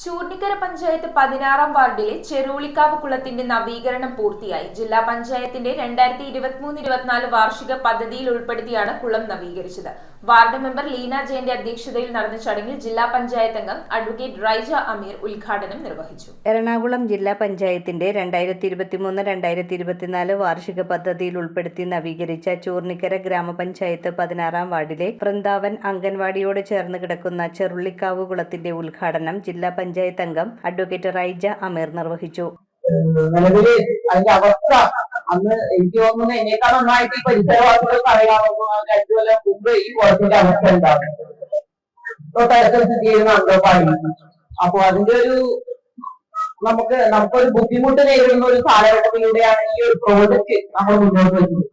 ചൂർണിക്കര പഞ്ചായത്ത് 16-ാം വാർഡിലെ ചെറുളിക്കാവ് കുളത്തിന്റെ നവീകരണം പൂർത്തിയായി. ജില്ലാ പഞ്ചായത്തിന്റെ 2023-24 വാർഷിക പദ്ധതിയിൽ ഉൾപ്പെടുത്തിയാണ് കുളം നവീകരിച്ചത്. വാർഡ് മെമ്പർ ലീന ജയന്റെ അധ്യക്ഷതയിൽ നടന്ന ചടങ്ങിൽ ജില്ലാ പഞ്ചായത്ത് അംഗം അഡ്വക്കേറ്റ് റൈജ അമീർ ഉദ്ഘാടനം നിർവഹിച്ചു. എറണാകുളം ജില്ലാ പഞ്ചായത്തിന്റെ 2023-2024 വാർഷിക പദ്ധതിയിൽ ഉൾപ്പെടുത്തി നവീകരിച്ച ചൂർണിക്കര ഗ്രാമപഞ്ചായത്ത് 16-ാം വാർഡിലെ വൃന്ദാവൻ അംഗൻവാടിയോട് ചേർന്ന് കിടക്കുന്ന ചെറുള്ളിക്കാവ് കുളത്തിന്റെ ഉദ്ഘാടനം ജില്ലാ പഞ്ചായത്ത് അംഗം അഡ്വക്കേറ്റ് റൈജ അമീർ നിർവഹിച്ചു. നിലവില് അതിന്റെ അവസ്ഥ അന്ന് എനിക്ക് തോന്നുന്നു എന്നേക്കാൾ നന്നായിട്ട് ഈ പരിസരവാസികൾ പറയാവുന്ന 2 കൊല്ലം മുമ്പ് ഈ കുളത്തിന്റെ അവസ്ഥ ഉണ്ടാവും. തൊട്ടടുത്ത് സ്ഥിതി ചെയ്യുന്ന അന്തോപ്പാടി. അപ്പൊ അതിന്റെ നമുക്കൊരു ബുദ്ധിമുട്ട് നേരിടുന്ന ഒരു കാലഘട്ടത്തിലൂടെയാണ് ഈ ഒരു പ്രോജക്റ്റ് നമ്മൾ മുന്നോട്ട് വെച്ചത്.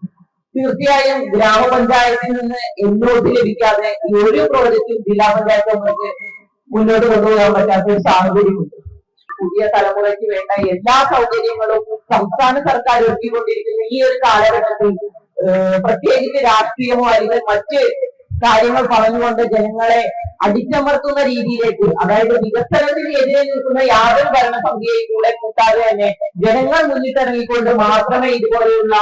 തീർച്ചയായും ഗ്രാമപഞ്ചായത്തിൽ നിന്ന് എന്നോട്ട് ലഭിക്കാതെ ഈ ഒരു പ്രോജക്റ്റും ജില്ലാ പഞ്ചായത്ത് നമുക്ക് മുന്നോട്ട് കൊണ്ടുപോകാൻ പറ്റാത്ത ഒരു സാഹചര്യമുണ്ട്. പുതിയ തലമുറയ്ക്ക് വേണ്ട എല്ലാ സൗകര്യങ്ങളും സംസ്ഥാന സർക്കാർ ഒരുക്കിക്കൊണ്ടിരിക്കുന്ന ഈ ഒരു കാലഘട്ടത്തിൽ പ്രത്യേകിച്ച് രാഷ്ട്രീയമോ അല്ലെങ്കിൽ മറ്റ് കാര്യങ്ങൾ പറഞ്ഞുകൊണ്ട് ജനങ്ങളെ അടിച്ചമർത്തുന്ന രീതിയിലേക്ക്, അതായത് വികസനത്തിന് എതിരെ നിൽക്കുന്ന യാതൊരു ഭരണസമിതിയെയും കൂടെ കൂട്ടാതെ തന്നെ ജനങ്ങൾ മുന്നിട്ടിറങ്ങിക്കൊണ്ട് മാത്രമേ ഇതുപോലെയുള്ള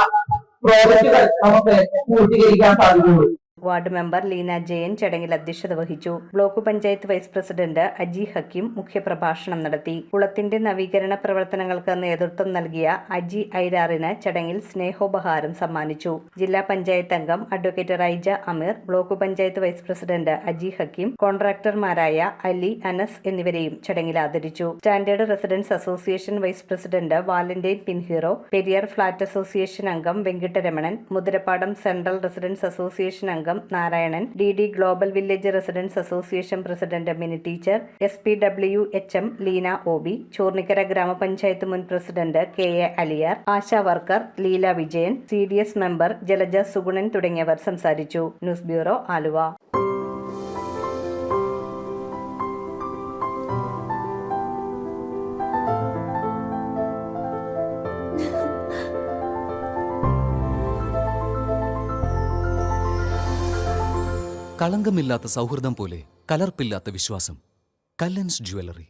പ്രോജക്റ്റുകൾ നമുക്ക് പൂർത്തീകരിക്കാൻ സാധിക്കുള്ളൂ. വാർഡ് മെമ്പർ ലീന ജയൻ ചടങ്ങിൽ അധ്യക്ഷത വഹിച്ചു. Block panchayat vice president Aji Hakeem മുഖ്യപ്രഭാഷണം നടത്തി. കുളത്തിന്റെ നവീകരണ പ്രവർത്തനങ്ങൾക്ക് നേതൃത്വം നൽകിയ അജി ഐരാറിന് ചടങ്ങിൽ സ്നേഹോപഹാരം സമ്മാനിച്ചു. ജില്ലാ പഞ്ചായത്ത് അംഗം advocate Raija Ameer, block panchayat vice president Aji Hakeem, കോൺട്രാക്ടർമാരായ അലി, അനസ് എന്നിവരെയും ചടങ്ങിൽ ആദരിച്ചു. Standard residence association vice president Valentine Pinheiro, Periyar flat association അംഗം Venkitaramanan, Muthirappadam central residence association അംഗം Narayanan, DD global village residence association president Mini teacher, SPWHM Leena OB, Choornikkara ഗ്രാമപഞ്ചായത്ത് മുൻ president KA Aliyar, Asha worker Leela Vijayan, CDS member Jalaja Suganan തുടങ്ങിയവർ സംസാരിച്ചു. News bureau, Aluva. കളങ്കമില്ലാത്ത സൗഹൃദം പോലെ കലർപ്പില്ലാത്ത വിശ്വാസം. കല്ലൻസ് ജ്വല്ലറി.